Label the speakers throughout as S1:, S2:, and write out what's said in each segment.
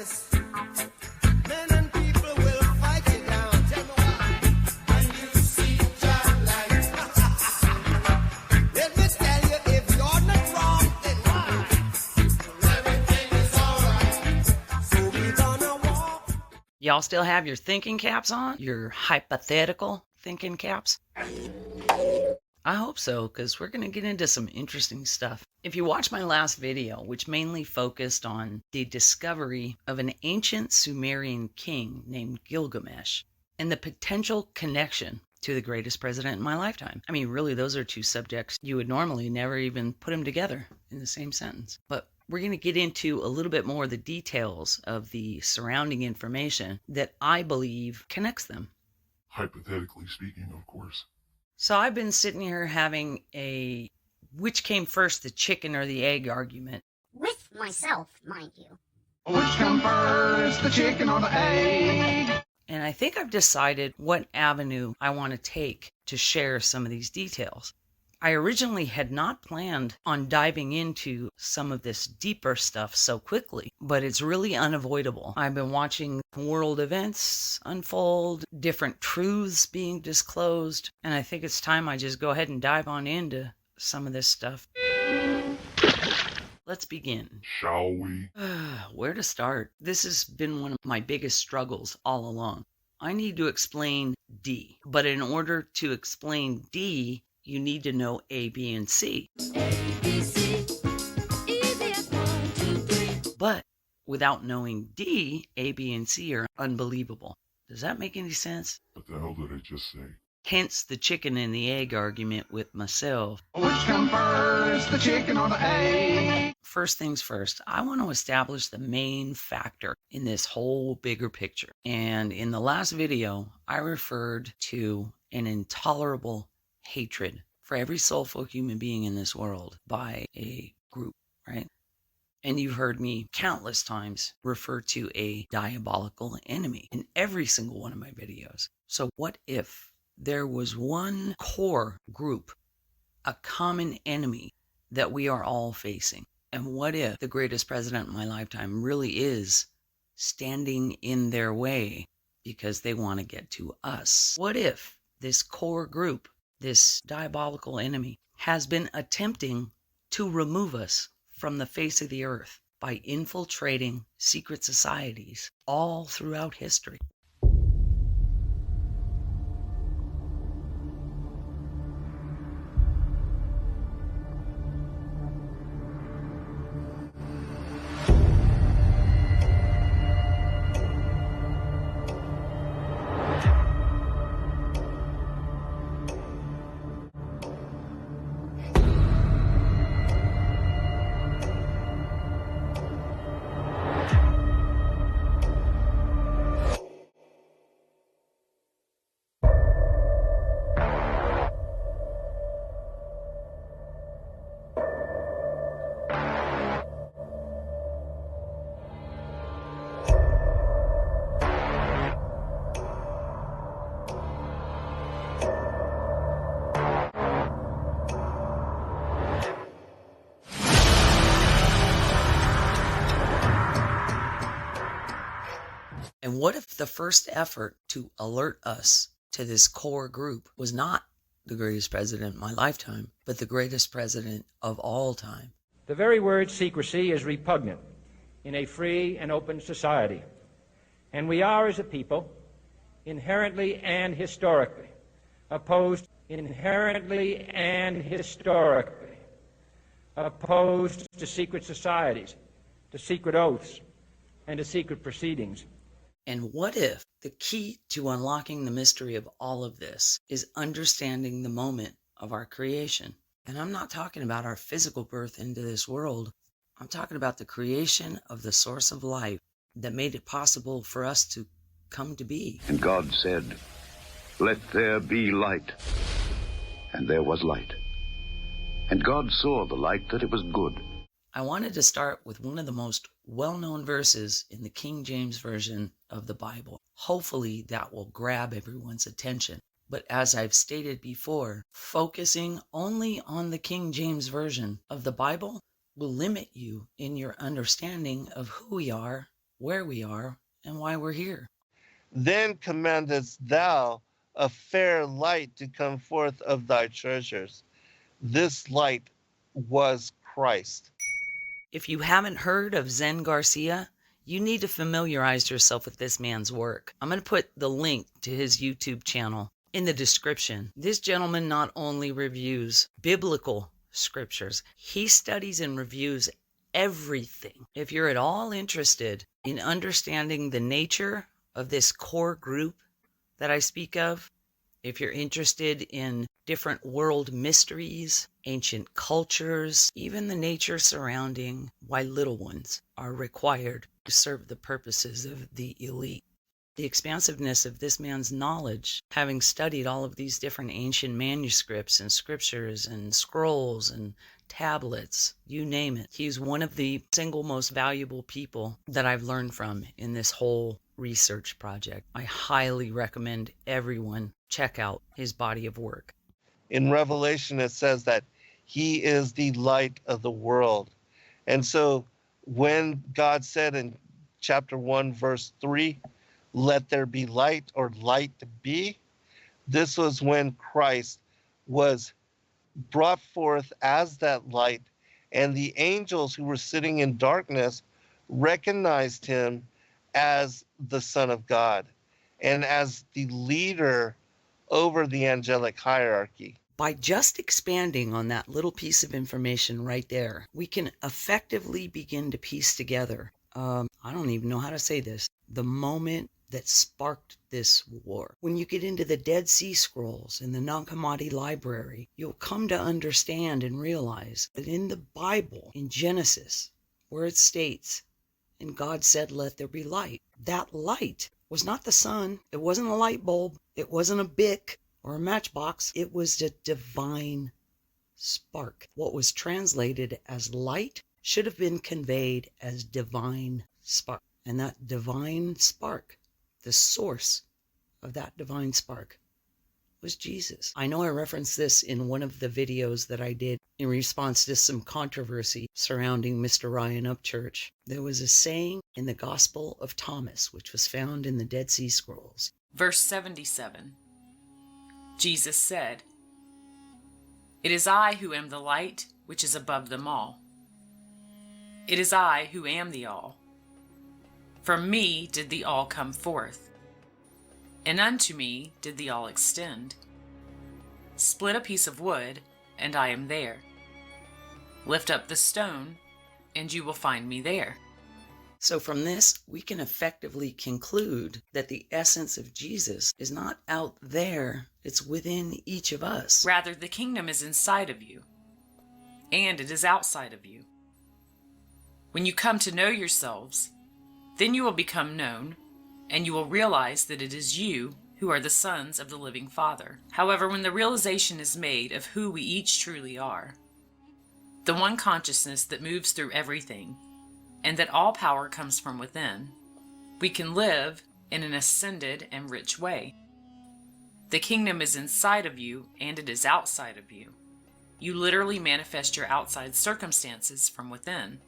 S1: honest. Men and people will fight you down. Tell me why. When you see Jah light. Let me tell you, if you're not wrong, then why? Everything is alright. So we gonna walk.
S2: Y'all still have your thinking caps on? Your hypothetical thinking caps? I hope so, because we're going to get into some interesting stuff. If you watch my last video, which mainly focused on the discovery of an ancient Sumerian king named Gilgamesh and the potential connection to the greatest president in my lifetime. I mean, really, those are two subjects you would normally never even put them together in the same sentence. But we're going to get into a little bit more of the details of the surrounding information that I believe connects them.
S3: Hypothetically speaking, of course.
S2: So I've been sitting here having a which came first, the chicken or the egg argument.
S4: With myself, mind you.
S5: Which come first, the chicken or the egg?
S2: And I think I've decided what avenue I want to take to share some of these details. I originally had not planned on diving into some of this deeper stuff so quickly, but it's really unavoidable. I've been watching world events unfold, different truths being disclosed, and I think it's time I just go ahead and dive on into some of this stuff. Let's begin.
S3: Shall we?
S2: Where to start? This has been one of my biggest struggles all along. I need to explain D, but in order to explain D, you need to know A, B, and C.
S6: A, B, C, E, D, F, 1, 2, 3.
S2: But without knowing D, A, B, and C are unbelievable. Does that make any sense?
S3: What the hell did I just say?
S2: Hence the chicken and the egg argument with myself.
S5: Which come first, the chicken or the egg?
S2: First things first, I want to establish the main factor in this whole bigger picture. And in the last video, I referred to an intolerable hatred for every soulful human being in this world by a group, right? And you've heard me countless times refer to a diabolical enemy in every single one of my videos. So what if there was one core group, a common enemy that we are all facing? And what if the greatest president in my lifetime really is standing in their way because they want to get to us? What if this core group, this diabolical enemy, has been attempting to remove us from the face of the earth by infiltrating secret societies all throughout history? And what if the first effort to alert us to this core group was not the greatest president in my lifetime, but the greatest president of all time?
S7: The very word secrecy is repugnant in a free and open society. And we are, as a people, inherently and historically opposed to secret societies, to secret oaths, and to secret proceedings.
S2: And what if the key to unlocking the mystery of all of this is understanding the moment of our creation? And I'm not talking about our physical birth into this world. I'm talking about the creation of the source of life that made it possible for us to come to be.
S8: And God said, "Let there be light." And there was light. And God saw the light that it was good.
S2: I wanted to start with one of the most well-known verses in the King James Version of the Bible. Hopefully that will grab everyone's attention. But as I've stated before, focusing only on the King James Version of the Bible will limit you in your understanding of who we are, where we are and why we're here.
S9: Then commandest thou a fair light to come forth of thy treasures. This light was Christ.
S2: If you haven't heard of Zen Garcia, you need to familiarize yourself with this man's work. I'm going to put the link to his YouTube channel in the description. This gentleman not only reviews biblical scriptures, he studies and reviews everything. If you're at all interested in understanding the nature of this core group that I speak of, if you're interested in different world mysteries, ancient cultures, even the nature surrounding why little ones are required to serve the purposes of the elite. The expansiveness of this man's knowledge, having studied all of these different ancient manuscripts and scriptures and scrolls and tablets, you name it. He's one of the single most valuable people that I've learned from in this whole research project. I highly recommend everyone check out his body of work.
S9: In Revelation, it says that he is the light of the world. And so when God said in chapter 1, verse 3, let there be light, or light be, this was when Christ was brought forth as that light, and the angels who were sitting in darkness recognized him as the Son of God and as the leader over the angelic hierarchy.
S2: By just expanding on that little piece of information right there, we can effectively begin to piece together, I don't even know how to say this, the moment that sparked this war. When you get into the Dead Sea Scrolls in the Nag Hammadi library, you'll come to understand and realize that in the Bible, in Genesis, where it states, and God said, let there be light, that light was not the sun. It wasn't a light bulb. It wasn't a Bic or a matchbox. It was a divine spark. What was translated as light should have been conveyed as divine spark. And that divine spark, the source of that divine spark, was Jesus. I know I referenced this in one of the videos that I did in response to some controversy surrounding Mr. Ryan Upchurch. There was a saying in the Gospel of Thomas, which was found in the Dead Sea Scrolls.
S10: Verse 77. Jesus said, "It is I who am the light which is above them all. It is I who am the all. From me did the all come forth, and unto me did the all extend. Split a piece of wood, and I am there. Lift up the stone, and you will find me there."
S2: So from this, we can effectively conclude that the essence of Jesus is not out there, it's within each of us.
S10: Rather, the kingdom is inside of you, and it is outside of you. When you come to know yourselves, then you will become known, and you will realize that it is you who are the sons of the living Father. However, when the realization is made of who we each truly are, the one consciousness that moves through everything, and that all power comes from within, we can live in an ascended and rich way. The kingdom is inside of you, and it is outside of you. You literally manifest your outside circumstances from within.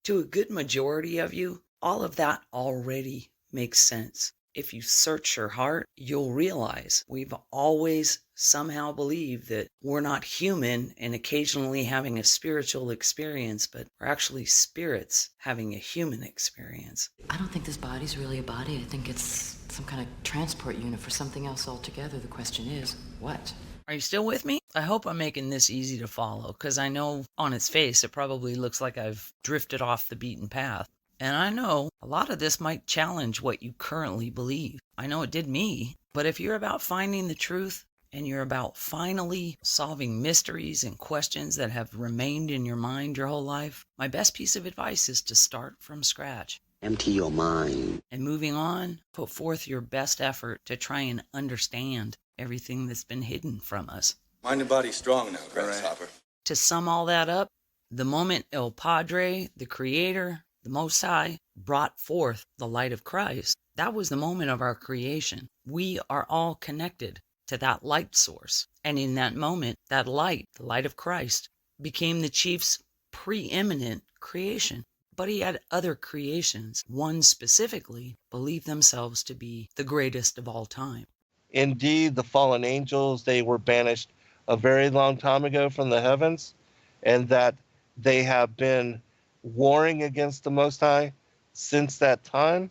S2: To a good majority of you, all of that already makes sense. If you search your heart, you'll realize we've always somehow believed that we're not human and occasionally having a spiritual experience, but we're actually spirits having a human experience.
S11: I don't think this body's really a body. I think it's some kind of transport unit for something else altogether. The question is, what?
S2: Are you still with me? I hope I'm making this easy to follow, because I know on its face it probably looks like I've drifted off the beaten path. And I know a lot of this might challenge what you currently believe. I know it did me. But if you're about finding the truth and you're about finally solving mysteries and questions that have remained in your mind your whole life, my best piece of advice is to start from scratch.
S12: Empty your mind.
S2: And moving on, put forth your best effort to try and understand everything that's been hidden from us.
S13: Mind and body strong now, Grasshopper.
S2: To sum all that up, the moment El Padre, the Creator, the Most High, brought forth the light of Christ, that was the moment of our creation. We are all connected to that light source. And in that moment, that light, the light of Christ, became the chief's preeminent creation. But he had other creations. One specifically believed themselves to be the greatest of all time.
S9: Indeed, the fallen angels, they were banished a very long time ago from the heavens, and that they have been warring against the Most High since that time,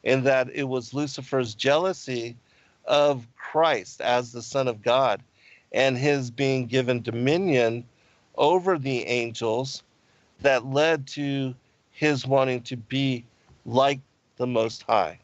S9: and that it was Lucifer's jealousy of Christ as the Son of God and his being given dominion over the angels that led to his wanting to be like the Most High.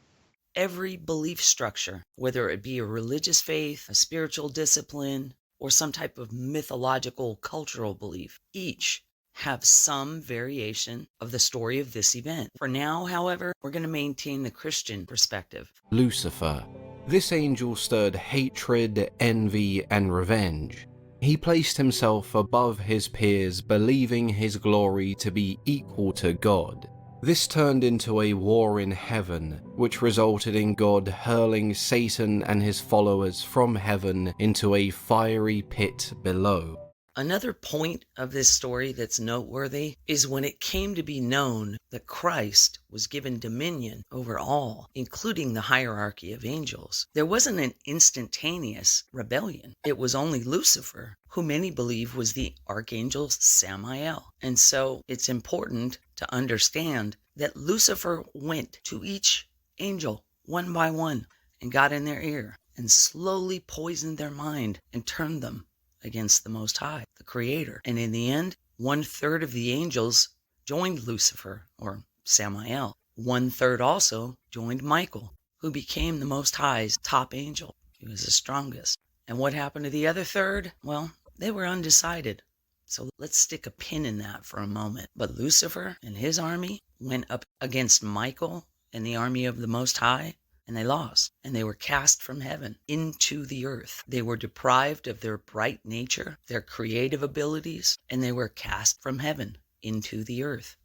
S2: Every belief structure, whether it be a religious faith, a spiritual discipline, or some type of mythological cultural belief, each have some variation of the story of this event. For now, however, we're going to maintain the Christian perspective.
S12: Lucifer. This angel stirred hatred, envy, and revenge. He placed himself above his peers, believing his glory to be equal to God. This turned into a war in heaven, which resulted in God hurling Satan and his followers from heaven into a fiery pit below.
S2: Another point of this story that's noteworthy is when it came to be known that Christ was given dominion over all, including the hierarchy of angels. There wasn't an instantaneous rebellion. It was only Lucifer, who many believe was the archangel Samael. And so it's important to understand that Lucifer went to each angel one by one and got in their ear and slowly poisoned their mind and turned them against the Most High, the Creator. And in the end, 1/3 of the angels joined Lucifer, or Samael. 1/3 also joined Michael, who became the Most High's top angel. He was the strongest. And what happened to the other third? Well, they were undecided. So let's stick a pin in that for a moment. But Lucifer and his army went up against Michael and the army of the Most High, and they lost, and they were cast from heaven into the earth. They were deprived of their bright nature, their creative abilities, and they were cast from heaven into the earth.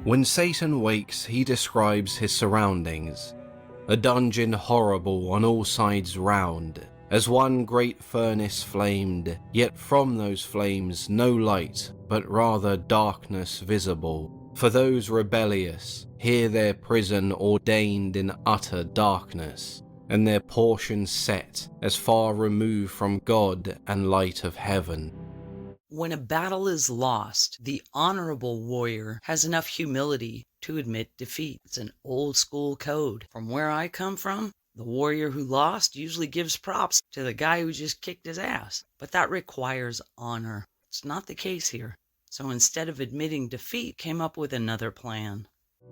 S12: When Satan wakes, he describes his surroundings. A dungeon horrible on all sides round, as one great furnace flamed, yet from those flames no light, but rather darkness visible. For those rebellious, here their prison ordained in utter darkness, and their portion set as far removed from God and light of heaven.
S2: When a battle is lost, the honorable warrior has enough humility to admit defeat. It's an old school code. From where I come from, the warrior who lost usually gives props to the guy who just kicked his ass. But that requires honor. It's not the case here. So instead of admitting defeat, came up with another plan.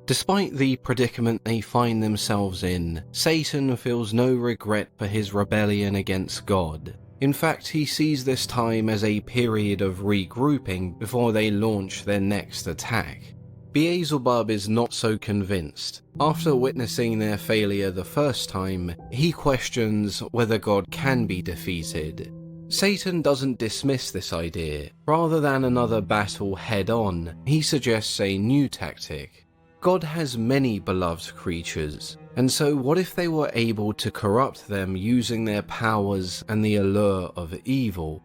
S12: Despite the predicament they find themselves in, Satan feels no regret for his rebellion against God. In fact, he sees this time as a period of regrouping before they launch their next attack. Beelzebub is not so convinced. After witnessing their failure the first time, he questions whether God can be defeated. Satan doesn't dismiss this idea. Rather than another battle head-on, he suggests a new tactic. God has many beloved creatures, and so what if they were able to corrupt them using their powers and the allure of evil?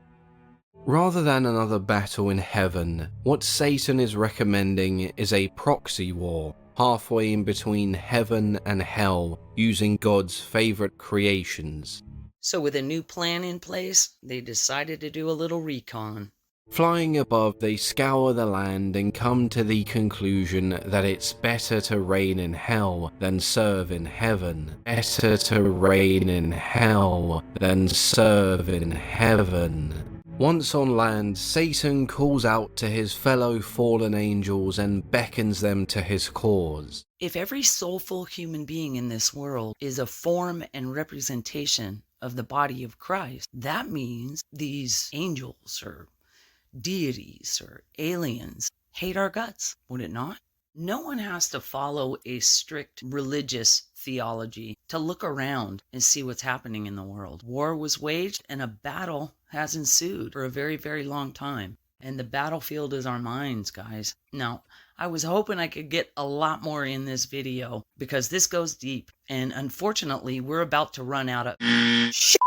S12: Rather than another battle in heaven, what Satan is recommending is a proxy war, halfway in between heaven and hell, using God's favorite creations.
S2: So with a new plan in place, they decided to do a little recon.
S12: Flying above, they scour the land and come to the conclusion that it's better to reign in hell than serve in heaven. Better to reign in hell than serve in heaven. Once on land, Satan calls out to his fellow fallen angels and beckons them to his cause.
S2: If every soulful human being in this world is a form and representation of the body of Christ, that means these angels or deities or aliens hate our guts, would it not? No one has to follow a strict religious theology to look around and see what's happening in the world. War was waged and a battle has ensued for a very, very long time. And the battlefield is our minds, guys. Now, I was hoping I could get a lot more in this video because this goes deep. And unfortunately, we're about to run out of shit.